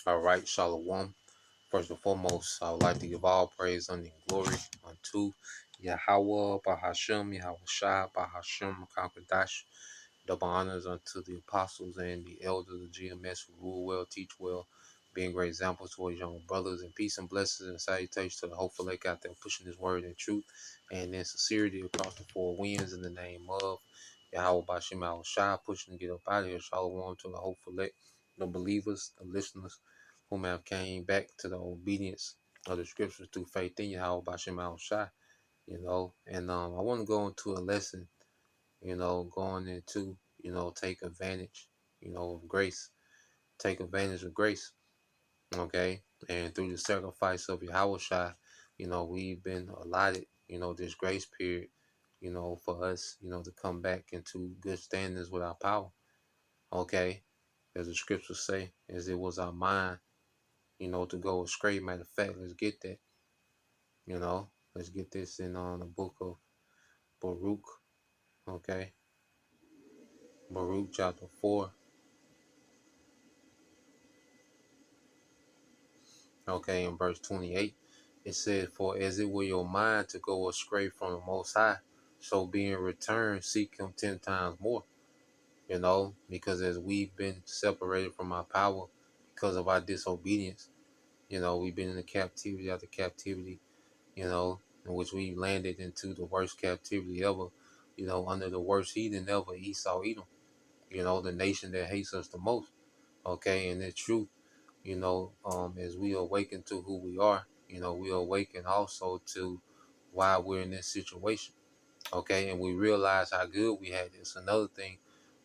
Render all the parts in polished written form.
All right, Shalom. First and foremost, I would like to give all praise and glory unto Yahweh, Bahashem, Yahweh Shai, Bahashem, Kankadash. Double honors unto the apostles and the elders of GMS who rule well, teach well, being great examples to our young brothers, and peace and blessings and salutations to the hopeful lake out there pushing his word in truth and in sincerity across the four winds in the name of Yahweh Bashim Al Shai, pushing to get up out of here. Shalom to the hopeful lake, the believers, the listeners whom have came back to the obedience of the scriptures through faith in Yahweh Bashim Al Shai, and I want to go into a lesson, going into, take advantage, of grace, take advantage of grace, okay? And through the sacrifice of Yahweh Shai, we've been allotted, this grace period, for us, to come back into good standings with our power, okay? As the scriptures say, as it was our mind, to go astray. Matter of fact, let's get that, let's get this in on the book of Baruch, okay? Baruch chapter 4. Okay, in verse 28, it says, "For as it were your mind to go astray from the Most High, so being returned, seek Him 10 times more." Because as we've been separated from our power because of our disobedience, we've been in the captivity after captivity, in which we landed into the worst captivity ever, under the worst heathen ever, Esau, Edom, the nation that hates us the most. Okay, and it's true. As we awaken to who we are, we awaken also to why we're in this situation. Okay, and we realize how good we had this. Another thing,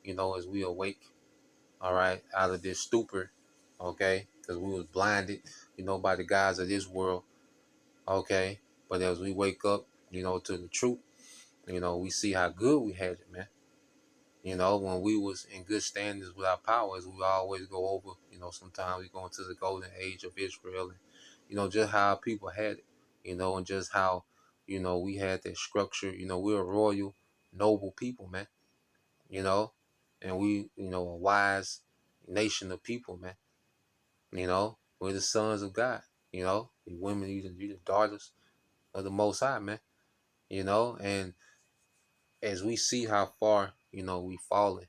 as we awake, all right, out of this stupor, okay, because we was blinded, by the guys of this world, okay. But as we wake up, to the truth, we see how good we had it, man. When we was in good standings with our powers, we always go over, sometimes we go into the golden age of Israel and, just how people had it, and just how, we had that structure, we're a royal, noble people, man, you know, and we, a wise nation of people, man, we're the sons of God, the women, you the daughters of the Most High, man, and as we see how far, we fallen.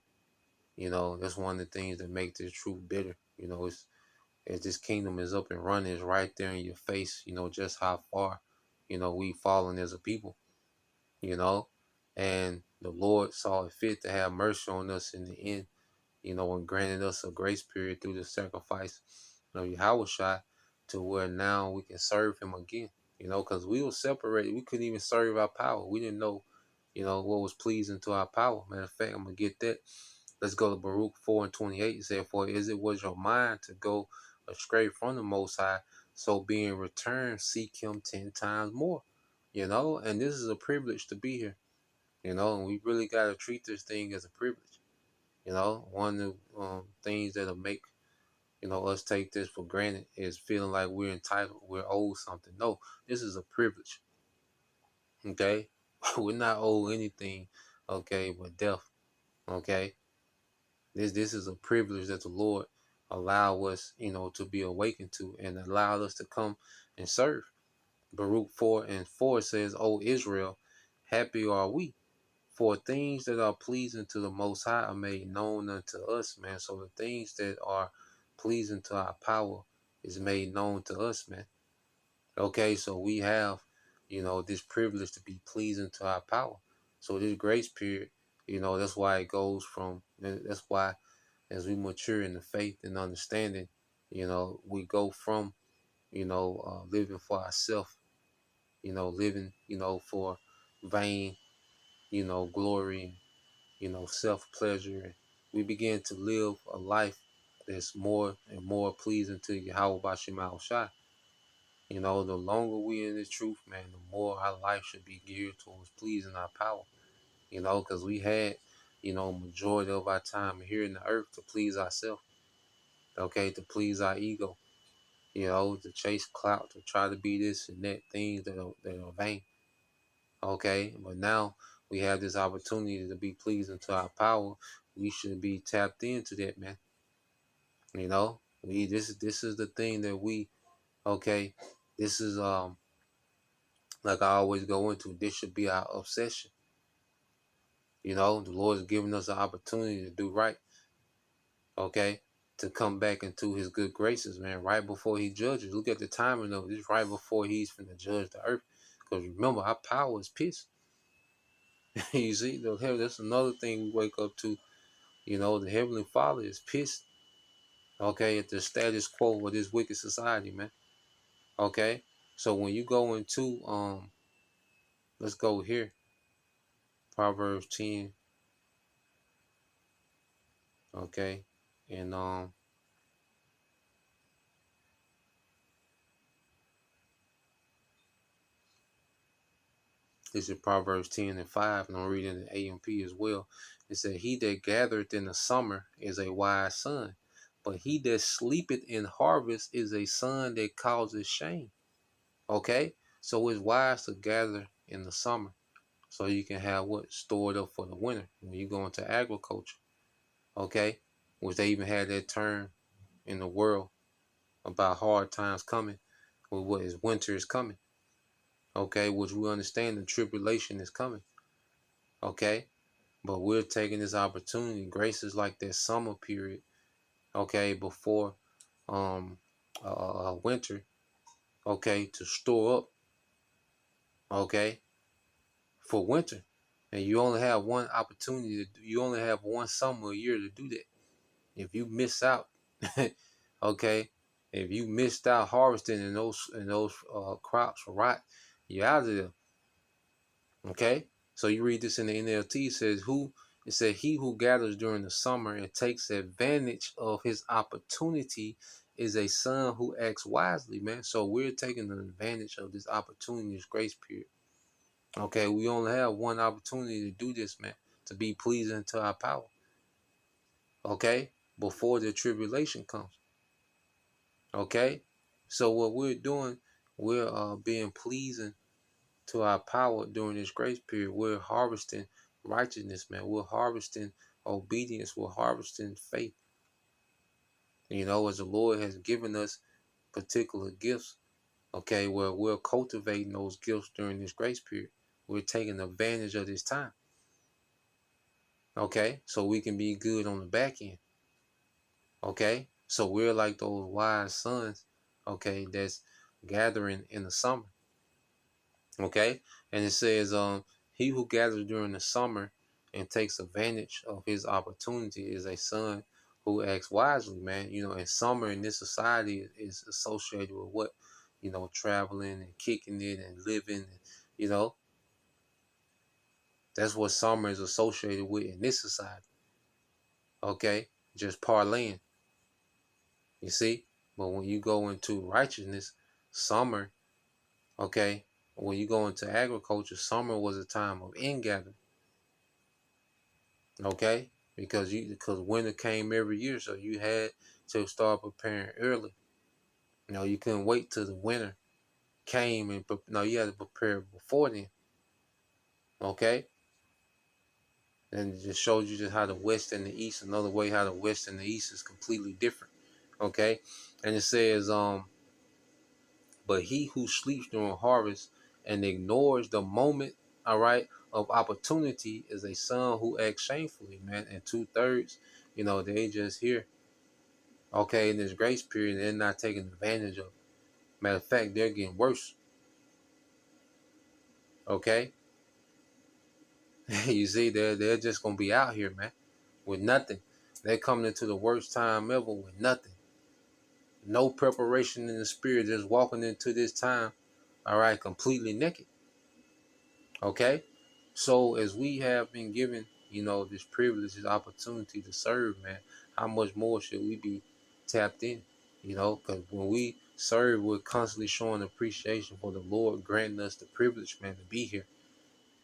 That's one of the things that make this truth bitter. It's as this kingdom is up and running, it's right there in your face, just how far, we've fallen as a people, you know. And the Lord saw it fit to have mercy on us in the end, and granted us a grace period through the sacrifice of Yahweh Shai to where now we can serve him again, because we were separated. We couldn't even serve our power. We didn't know, what was pleasing to our power. Matter of fact, I'm going to get that. Let's go to Baruch 4 and 28. It said, "For as it was your mind to go astray from the Most High, so being returned, seek him 10 times more." And this is a privilege to be here, and we really got to treat this thing as a privilege. One of the things that'll make, us take this for granted is feeling like we're entitled, we're owed something. No, this is a privilege, okay? We're not owed anything, okay, but death, okay? This is a privilege that the Lord allow us, to be awakened to and allow us to come and serve. Baruch 4 and 4 says, "O Israel, happy are we, for things that are pleasing to the Most High are made known unto us," man. So the things that are pleasing to our power is made known to us, man. Okay, so we have, this privilege to be pleasing to our power. So this grace period, that's why it goes from, that's why as we mature in the faith and understanding, we go from, living for ourselves, living, for vain, glory, self pleasure. We begin to live a life that's more and more pleasing to Yahweh Bashim Al Shai. The longer we in the truth, man, the more our life should be geared towards pleasing our power. Because we had, majority of our time here in the earth to please ourselves, okay, to please our ego, to chase clout, to try to be this and that, things that are vain. Okay, but now we have this opportunity to be pleasing to our power. We should be tapped into that, man. You know, we this is the thing that we okay. This is like I always go into. This should be our obsession. You know, the Lord is giving us an opportunity to do right. Okay, to come back into His good graces, man. Right before He judges. Look at the timing of this. Right before He's finna judge the earth. Because remember, our power is pissed. You see, that's another thing we wake up to. You know, the Heavenly Father is pissed. Okay, at the status quo of this wicked society, man. Okay, so when you go into let's go here, Proverbs 10. Okay, and this is Proverbs 10 and 5, and I'm reading the AMP as well. It said, "He that gathereth in the summer is a wise son, but he that sleepeth in harvest is a son that causes shame." Okay, so it's wise to gather in the summer so you can have what stored up for the winter when you go into agriculture. Okay, which they even had that term in the world about hard times coming, or what is winter is coming. Okay, which we understand the tribulation is coming. Okay, but we're taking this opportunity. Grace is like that summer period. Okay, before um winter. Okay, to store up. Okay, for winter, and you only have one opportunity to. You only have one summer a year to do that. If you miss out, okay, if you missed out harvesting and those crops rot, you're out of there. Okay, so you read this in the NLT. It said he who gathers during the summer and takes advantage of his opportunity is a son who acts wisely, man. So we're taking advantage of this opportunity, this grace period. Okay, we only have one opportunity to do this, man, to be pleasing to our power. Okay, before the tribulation comes. Okay, so what we're doing, we're being pleasing to our power during this grace period. We're harvesting righteousness, man. We're harvesting obedience. We're harvesting faith. You know, as the Lord has given us particular gifts, okay, where we're cultivating those gifts during this grace period. We're taking advantage of this time, okay, so we can be good on the back end, okay. So we're like those wise sons, okay, that's gathering in the summer. Okay, and it says, he who gathers during the summer and takes advantage of his opportunity is a son who acts wisely, man. You know, and summer in this society is associated with what, you know, traveling and kicking it and living. You know, that's what summer is associated with in this society. Okay, just parlaying. You see, but when you go into righteousness, summer. Okay, when you go into agriculture, summer was a time of ingathering. Okay, because winter came every year, so you had to start preparing early. You know, you couldn't wait till the winter came and no, you had to prepare before then. Okay, and it just shows you just how the west and the east, another way how the west and the east is completely different. Okay, and it says but he who sleeps during harvest and ignores the moment, all right, of opportunity is a son who acts shamefully, man. And 2/3, you know, they just here. Okay, in this grace period, they're not taking advantage of it. Matter of fact, they're getting worse. Okay, you see, they're just gonna be out here, man, with nothing. They're coming into the worst time ever with nothing, no preparation in the spirit, just walking into this time, all right, completely naked. Okay, so as we have been given, you know, this privilege, this opportunity to serve, man, how much more should we be tapped in? You know, because when we serve, we're constantly showing appreciation for the Lord granting us the privilege, man, to be here.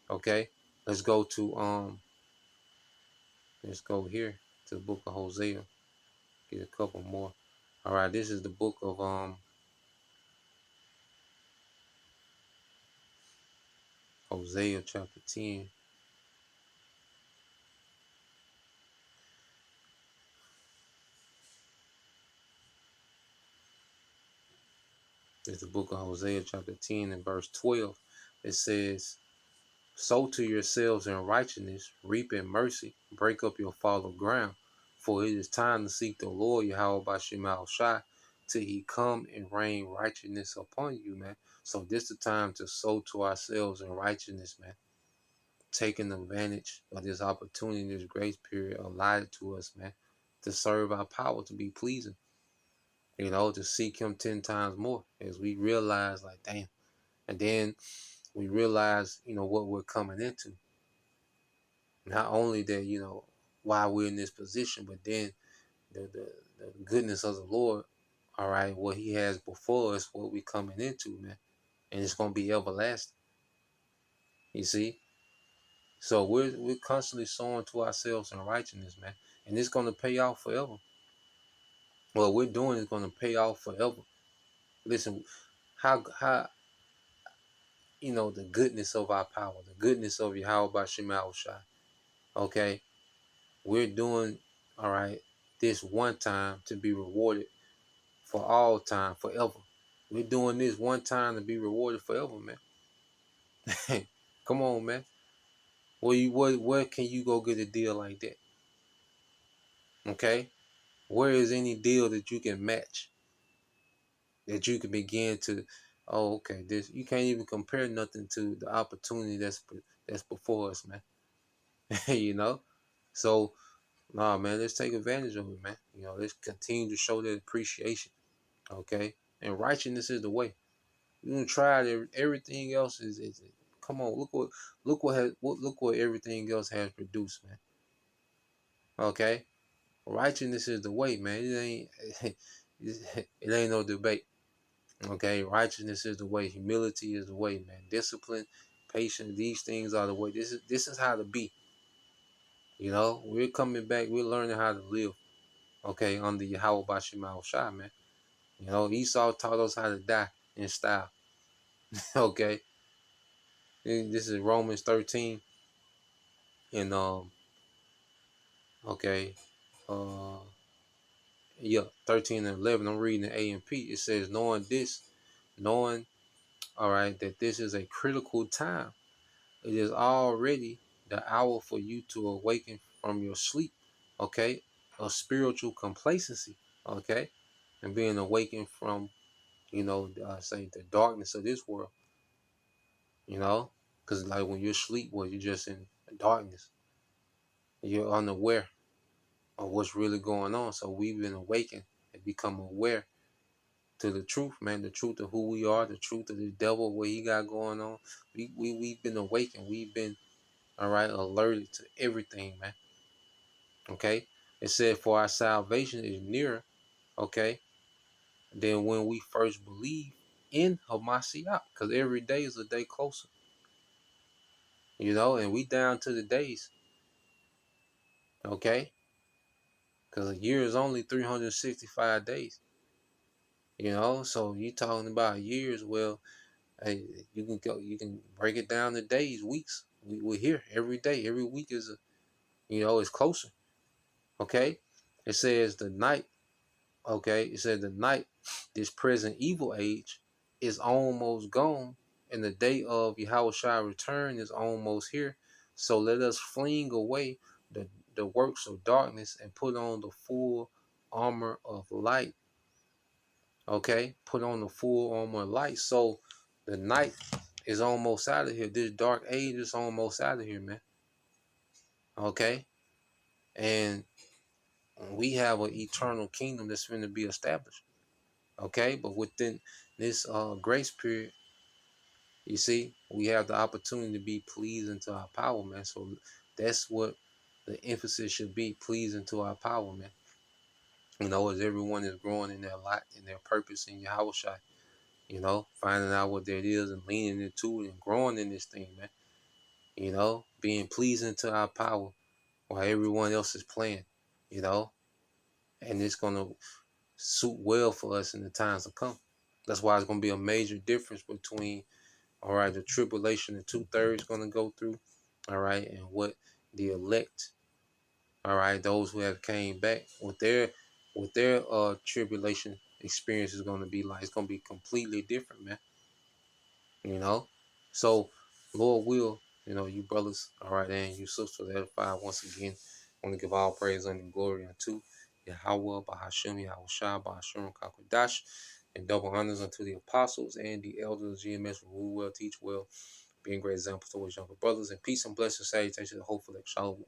Okay, let's go to let's go here to the book of Hosea. Get a couple more. All right, this is the book of Hosea chapter 10. It's the book of Hosea, chapter 10 and verse 12. It says, sow to yourselves in righteousness, reap in mercy, break up your fallow ground. For it is time to seek the Lord Yahweh Bashim Shai till he come and rain righteousness upon you, man. So this the time to sow to ourselves in righteousness, man. Taking advantage of this opportunity, this grace period allotted to us, man, to serve our power, to be pleasing, to seek him 10 times more as we realize, like, damn. And then we realize, what we're coming into. Not only that, why we're in this position, but then the goodness of the Lord, all right, what he has before us, what we're coming into, man. And it's going to be everlasting. You see? So we're constantly sowing to ourselves in righteousness, man. And it's going to pay off forever. What we're doing is going to pay off forever. Listen, how the goodness of our power, the goodness of Yahweh Bashim Shai. Okay? We're doing, all right, this one time to be rewarded for all time, forever. We're doing this one time to be rewarded forever, man. Come on, man. Where can you go get a deal like that? Okay? Where is any deal that you can match? That you can begin to, oh, okay, this you can't even compare nothing to the opportunity that's before us, man. So, nah, man, let's take advantage of it, man. Let's continue to show that appreciation. Okay? And righteousness is the way. You don't try it, everything else is come on, look what everything else has produced, man. Okay? Righteousness is the way, man. It ain't it ain't no debate. Okay, righteousness is the way, humility is the way, man. Discipline, patience, these things are the way. This is how to be. We're coming back, we're learning how to live, okay, under Yahweh Bashim Shai, man. Esau taught us how to die in style. Okay. This is Romans 13 and okay, uh yeah, 13 and 11. I'm reading the A and P. It says, knowing, all right, that this is a critical time. It is already the hour for you to awaken from your sleep, okay, a spiritual complacency, okay, and being awakened from, say the darkness of this world, because like when you're asleep, well, you're just in darkness, you're unaware of what's really going on. So we've been awakened and become aware to the truth, man, the truth of who we are, the truth of the devil, what he got going on. We've been awakened. We've been, all right, alerted to everything, man. Okay? It said, for our salvation is nearer, okay, than when we first believed in Hamashiach, because every day is a day closer, and we down to the days, okay? Because a year is only 365 days, so you talking about years. Well, hey, you can break it down to days, weeks. We're here every day. Every week is it's closer. Okay? It says the night, okay? It says the night, this present evil age is almost gone, and the day of Yahweh return is almost here. So let us fling away the works of darkness and put on the full armor of light. Okay? Put on the full armor of light. So the night is almost out of here. This dark age is almost out of here, man. Okay? And we have an eternal kingdom that's going to be established. Okay? But within this grace period, you see, we have the opportunity to be pleasing to our power, man. So that's what the emphasis should be, pleasing to our power, man. As everyone is growing in their life, in their purpose in Yahweh Shai, finding out what that is and leaning into it and growing in this thing, man. Being pleasing to our power while everyone else is playing, you know, and it's going to suit well for us in the times to come. That's why it's going to be a major difference between, all right, the tribulation the 2/3 going to go through, all right, and what the elect, all right, those who have came back with their tribulation, experience is going to be like. It's going to be completely different, man. You know? So, Lord will, you brothers, all right, and you sisters edified once again. I want to give all praise and glory unto Yahweh, Bahashim, Yahushua, Bahashim, Kakwadash, and double honors unto the apostles and the elders of GMS who rule well, teach well, being great examples to his younger brothers, and peace and blessings, salutations, hopefully, shalom.